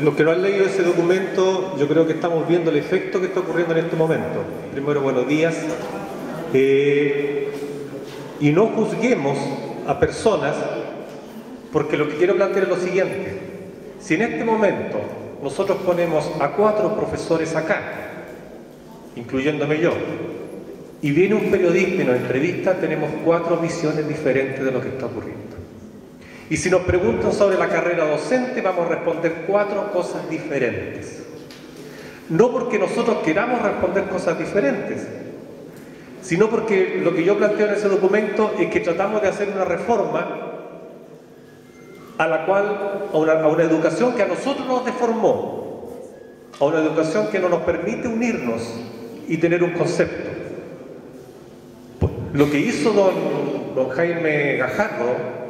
Los que no han leído ese documento, yo creo que estamos viendo el efecto que está ocurriendo en este momento. Primero, buenos días. Y no juzguemos a personas, porque lo que quiero plantear es lo siguiente. Si en este momento nosotros ponemos a 4 profesores acá, incluyéndome yo, y viene un periodista y nos entrevista, tenemos 4 visiones diferentes de lo que está ocurriendo. Y si nos preguntan sobre la carrera docente, vamos a responder 4 cosas diferentes. No porque nosotros queramos responder cosas diferentes, sino porque lo que yo planteo en ese documento es que tratamos de hacer una reforma a una educación que a nosotros nos deformó, a una educación que no nos permite unirnos y tener un concepto. Lo que hizo don Jaime Gajardo,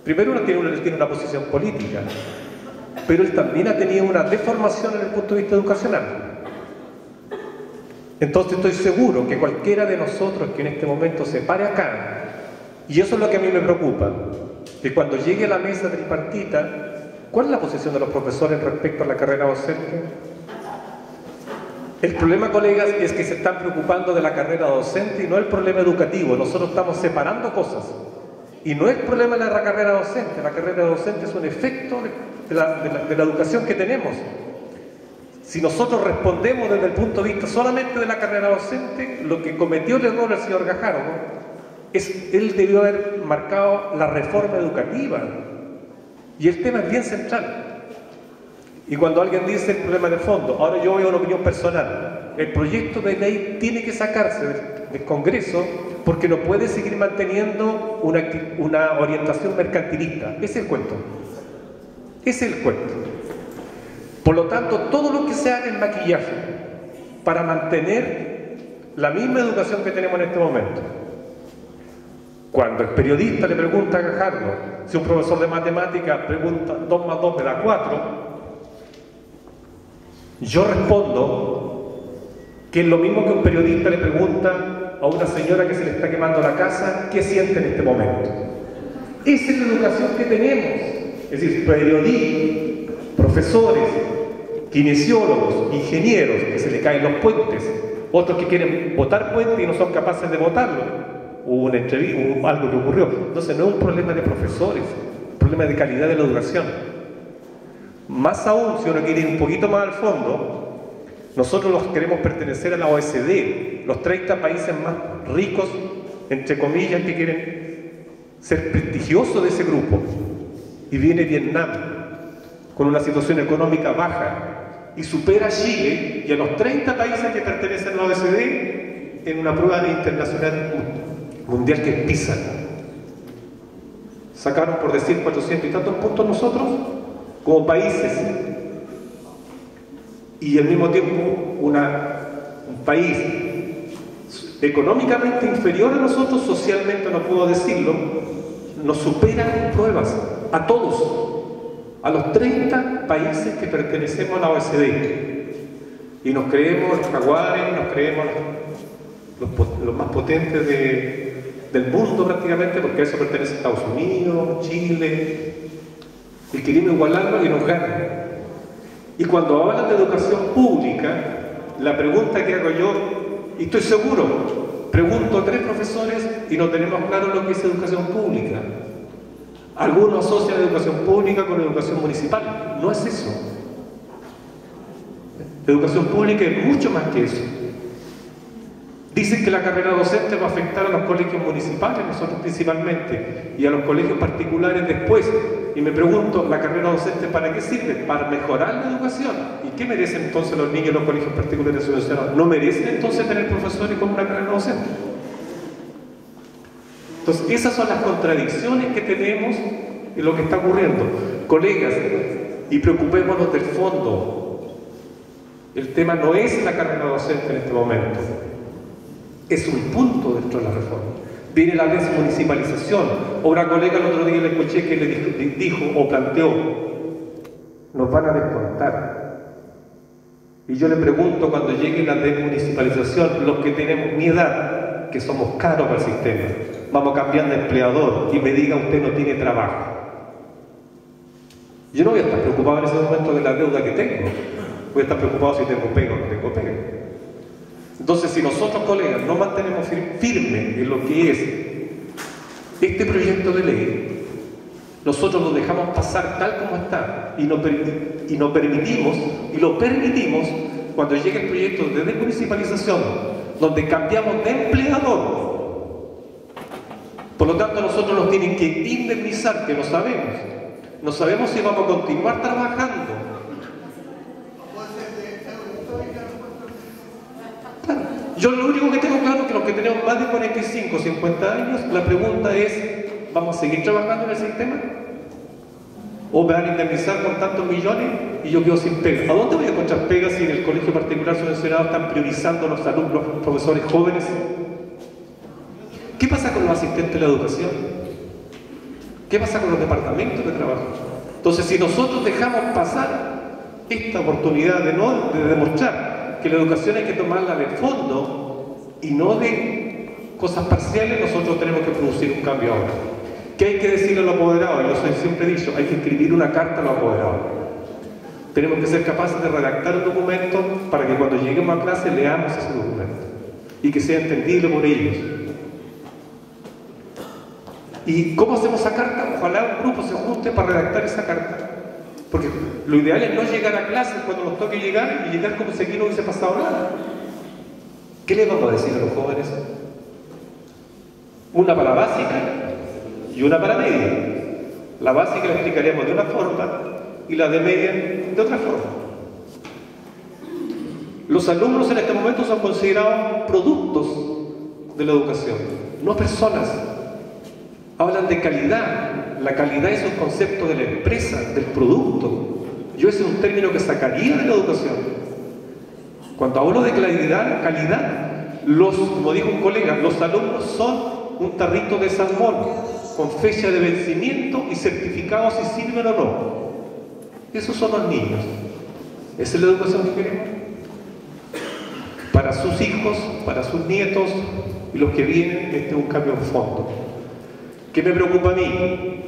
primero él tiene una posición política, pero él también ha tenido una deformación en el punto de vista educacional. Entonces estoy seguro que cualquiera de nosotros que en este momento se pare acá, y eso es lo que a mí me preocupa, que cuando llegue a la mesa tripartita, ¿cuál es la posición de los profesores respecto a la carrera docente? El problema, colegas, es que se están preocupando de la carrera docente y no el problema educativo. Nosotros estamos separando cosas. Y no es problema de la carrera docente. La carrera docente es un efecto de la educación que tenemos. Si nosotros respondemos desde el punto de vista solamente de la carrera docente, lo que cometió el error el señor Gajardo es él debió haber marcado la reforma educativa. Y el tema es bien central. Y cuando alguien dice el problema de fondo, ahora yo veo una opinión personal, el proyecto de ley tiene que sacarse del Congreso porque no puede seguir manteniendo una orientación mercantilista. Ese es el cuento. Ese es el cuento. Por lo tanto, todo lo que se haga en maquillaje para mantener la misma educación que tenemos en este momento. Cuando el periodista le pregunta a Gajardo, si un profesor de matemáticas pregunta 2 más 2 me da 4, yo respondo que es lo mismo que un periodista le pregunta a una señora que se le está quemando la casa, ¿qué siente en este momento? Esa es la educación que tenemos. Es decir, periodistas, profesores, kinesiólogos, ingenieros, que se le caen los puentes, otros que quieren botar puentes y no son capaces de botarlo. Hubo una entrevista, hubo algo que ocurrió. Entonces no es un problema de profesores, es un problema de calidad de la educación. Más aún, si uno quiere ir un poquito más al fondo, nosotros queremos pertenecer a la OECD, los 30 países más ricos, entre comillas, que quieren ser prestigiosos de ese grupo. Y viene Vietnam, con una situación económica baja, y supera a Chile y a los 30 países que pertenecen a la OECD en una prueba internacional mundial que es PISA. Sacaron, por decir, 400 y tantos puntos nosotros, como países, y al mismo tiempo un país económicamente inferior a nosotros, socialmente no puedo decirlo, nos supera en pruebas a todos, a los 30 países que pertenecemos a la OECD, y nos creemos los jaguares, nos creemos los más potentes del mundo prácticamente, porque a eso pertenece Estados Unidos, Chile, y queremos igualarlo y nos ganan. Y cuando hablan de educación pública, la pregunta que hago yo, y estoy seguro, pregunto a 3 profesores y no tenemos claro lo que es educación pública. Algunos asocian educación pública con educación municipal. No es eso. Educación pública es mucho más que eso. Dicen que la carrera docente va a afectar a los colegios municipales, nosotros principalmente, y a los colegios particulares después. Y me pregunto, ¿la carrera docente para qué sirve? Para mejorar la educación. ¿Y qué merecen entonces los niños en los colegios particulares subvencionados? ¿No merecen entonces tener profesores con una carrera docente? Entonces, esas son las contradicciones que tenemos en lo que está ocurriendo. Colegas, y preocupémonos del fondo. El tema no es la carrera docente en este momento. Es un punto dentro de la reforma. Viene la desmunicipalización. O una colega el otro día le escuché que le dijo o planteó, nos van a descontar. Y yo le pregunto, cuando llegue la desmunicipalización, los que tenemos mi edad, que somos caros para el sistema, vamos cambiando de empleador y me diga usted no tiene trabajo. Yo no voy a estar preocupado en ese momento de la deuda que tengo. Voy a estar preocupado si tengo pega o no tengo pega. Entonces, si nosotros, colegas, no mantenemos firme en lo que es este proyecto de ley, nosotros lo dejamos pasar tal como está y lo permitimos cuando llegue el proyecto de desmunicipalización, donde cambiamos de empleador. Por lo tanto, nosotros nos tienen que indemnizar, que no sabemos. No sabemos si vamos a continuar trabajando. Claro. Yo lo único que tengo claro es que los que tenemos más de 45 o 50 años, la pregunta es, ¿vamos a seguir trabajando en el sistema? ¿O me van a indemnizar con tantos millones y yo quedo sin pega? ¿A dónde voy a encontrar pega si en el colegio particular subvencionado están priorizando a los alumnos, los profesores jóvenes? ¿Qué pasa con los asistentes de la educación? ¿Qué pasa con los departamentos de trabajo? Entonces, si nosotros dejamos pasar esta oportunidad de demostrar que la educación hay que tomarla de fondo y no de cosas parciales, nosotros tenemos que producir un cambio ahora. ¿Qué hay que decirle a los apoderados? Yo siempre he dicho, hay que escribir una carta a los apoderados. Tenemos que ser capaces de redactar un documento para que cuando lleguemos a clase leamos ese documento y que sea entendible por ellos. ¿Y cómo hacemos esa carta? Ojalá un grupo se junte para redactar esa carta. Porque lo ideal es no llegar a clase cuando nos toque llegar y llegar como si aquí no hubiese pasado nada. ¿Qué les vamos a decir a los jóvenes? Una para básica y una para media. La básica la explicaremos de una forma y la de media de otra forma. Los alumnos en este momento son considerados productos de la educación, no personas. Hablan de calidad. La calidad es un concepto de la empresa, del producto. Yo ese es un término que sacaría de la educación. Cuando hablo de calidad, como dijo un colega, los alumnos son un tarrito de salmón con fecha de vencimiento y certificados si sirven o no. Esos son los niños. ¿Esa es la educación que queremos? Para sus hijos, para sus nietos y los que vienen, este es un cambio en fondo. ¿Qué me preocupa a mí?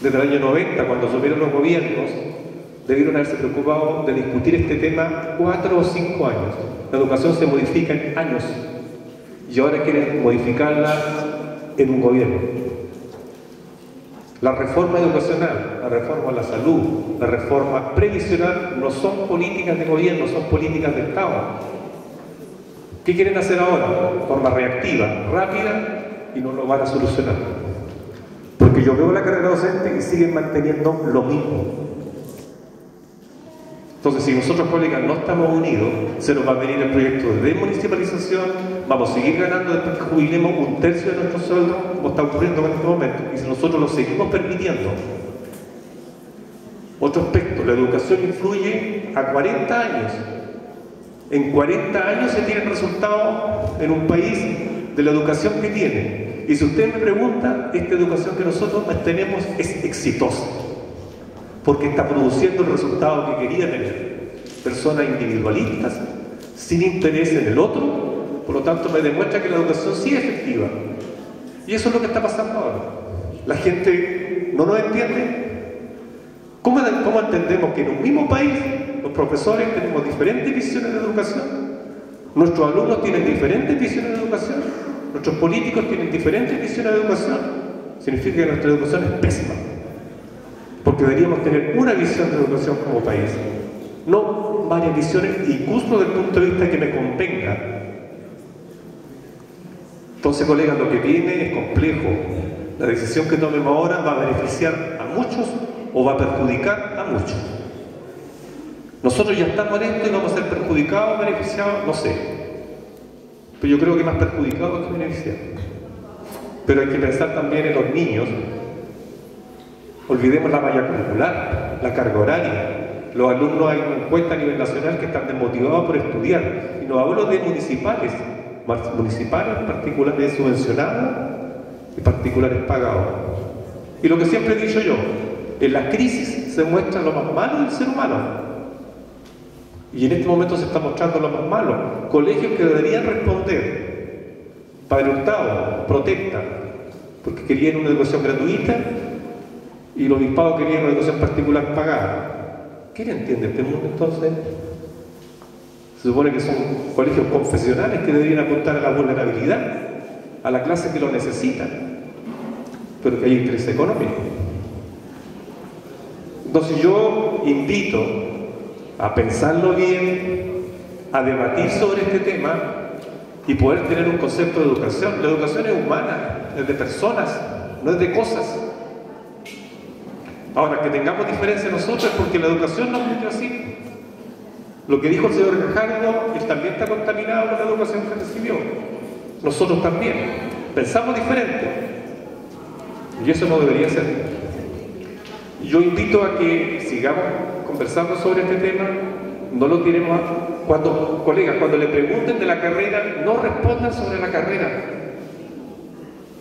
Desde el año 90, cuando asumieron los gobiernos, debieron haberse preocupado de discutir este tema 4 o 5 años. La educación se modifica en años y ahora quieren modificarla en un gobierno. La reforma educacional, la reforma a la salud, la reforma previsional no son políticas de gobierno, son políticas de Estado. ¿Qué quieren hacer ahora? De forma reactiva, rápida, y no lo van a solucionar. Porque yo veo la carrera docente y siguen manteniendo lo mismo. Entonces, si nosotros, colegas, no estamos unidos, se nos va a venir el proyecto de desmunicipalización, vamos a seguir ganando después que jubilemos un tercio de nuestro sueldo, como está ocurriendo en este momento, y si nosotros lo seguimos permitiendo. Otro aspecto, la educación influye a 40 años. En 40 años se tienen resultados en un país de la educación que tiene. Y si usted me pregunta, esta educación que nosotros tenemos es exitosa, porque está produciendo el resultado que quería tener. Personas individualistas, sin interés en el otro, por lo tanto me demuestra que la educación sí es efectiva. Y eso es lo que está pasando ahora. La gente no nos entiende. ¿Cómo entendemos que en un mismo país los profesores tenemos diferentes visiones de educación? Nuestros alumnos tienen diferentes visiones de educación. Nuestros políticos tienen diferentes visiones de educación. Significa que nuestra educación es pésima. Porque deberíamos tener una visión de educación como país. No varias visiones, incluso desde el punto de vista que me convenga. Entonces, colegas, lo que viene es complejo. La decisión que tomemos ahora va a beneficiar a muchos o va a perjudicar a muchos. Nosotros ya estamos en esto y vamos a ser perjudicados o beneficiados, no sé. Pero yo creo que más perjudicados que beneficiados. Pero hay que pensar también en los niños. Olvidemos la malla curricular, la carga horaria. Los alumnos, hay una encuesta a nivel nacional que están desmotivados por estudiar. Y no hablo de municipales particulares subvencionados y particulares pagados. Y lo que siempre he dicho yo, en la crisis se muestra lo más malo del ser humano. Y en este momento se está mostrando lo más malo. Colegios que deberían responder. Padre Hurtado protesta porque querían una educación gratuita y el obispado quería una educación particular pagada. ¿Quién entiende este mundo entonces? Se supone que son colegios confesionales que deberían apuntar a la vulnerabilidad, a la clase que lo necesita, pero que hay interés económico. Entonces yo invito a pensarlo bien, a debatir sobre este tema y poder tener un concepto de educación. La educación es humana, es de personas, no es de cosas. Ahora, que tengamos diferencia nosotros es porque la educación nos metió así. Lo que dijo el señor Gajardo, él también está contaminado con la educación que recibió. Nosotros también. Pensamos diferente. Y eso no debería ser. Yo invito a que sigamos conversando sobre este tema. No lo tiremos a... Colegas, cuando le pregunten de la carrera, no respondan sobre la carrera.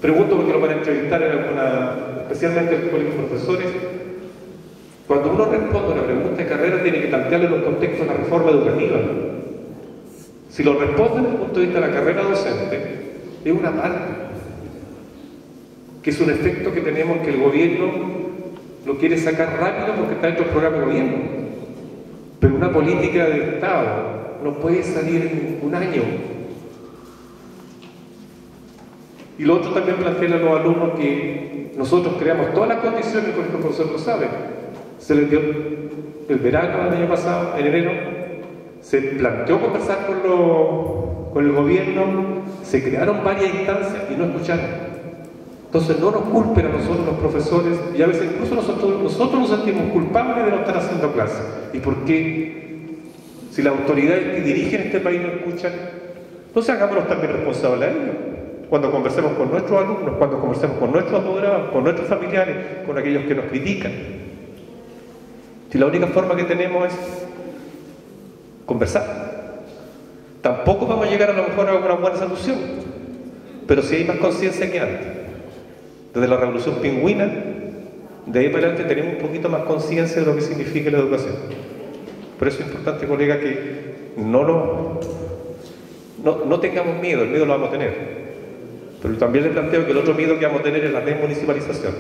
Pregunto porque lo van a entrevistar en alguna... especialmente el colegio de profesores. Cuando uno responde a una pregunta de carrera, tiene que plantearle en un contexto de la reforma educativa. Si lo responde desde el punto de vista de la carrera docente, es una parte, que es un efecto que tenemos que el gobierno lo quiere sacar rápido porque está dentro del programa de gobierno. Pero una política de Estado no puede salir en un año. Y lo otro también plantea a los alumnos que nosotros creamos todas las condiciones, el colegio profesor lo sabe. Se les dio el verano del año pasado, en enero, se planteó conversar con el gobierno, se crearon varias instancias y no escucharon. Entonces no nos culpen a nosotros los profesores, y a veces incluso nosotros nos sentimos culpables de no estar haciendo clases. ¿Y por qué? Si las autoridades que dirigen este país no escuchan, entonces hagámonos también responsables a ellos. Cuando conversemos con nuestros alumnos, cuando conversemos con nuestros apoderados, con nuestros familiares, con aquellos que nos critican. Si la única forma que tenemos es conversar. Tampoco vamos a llegar a lo mejor a una buena solución, pero si hay más conciencia que antes. Desde la revolución pingüina, de ahí para adelante tenemos un poquito más conciencia de lo que significa la educación. Por eso es importante, colega, que no tengamos miedo, el miedo lo vamos a tener. Pero también les planteo que el otro miedo que vamos a tener es la desmunicipalización.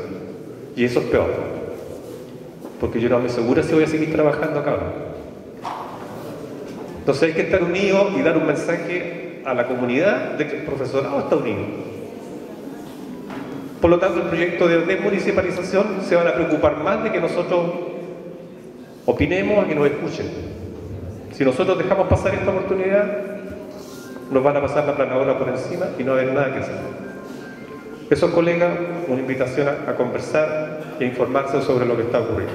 Y eso es peor. Porque yo no me aseguro si voy a seguir trabajando acá. Entonces hay que estar unidos y dar un mensaje a la comunidad de que el profesorado está unido. Por lo tanto, el proyecto de desmunicipalización se van a preocupar más de que nosotros opinemos, a que nos escuchen. Si nosotros dejamos pasar esta oportunidad, nos van a pasar la planadora por encima y no va a haber nada que hacer. Eso, colegas, una invitación a conversar e informarse sobre lo que está ocurriendo.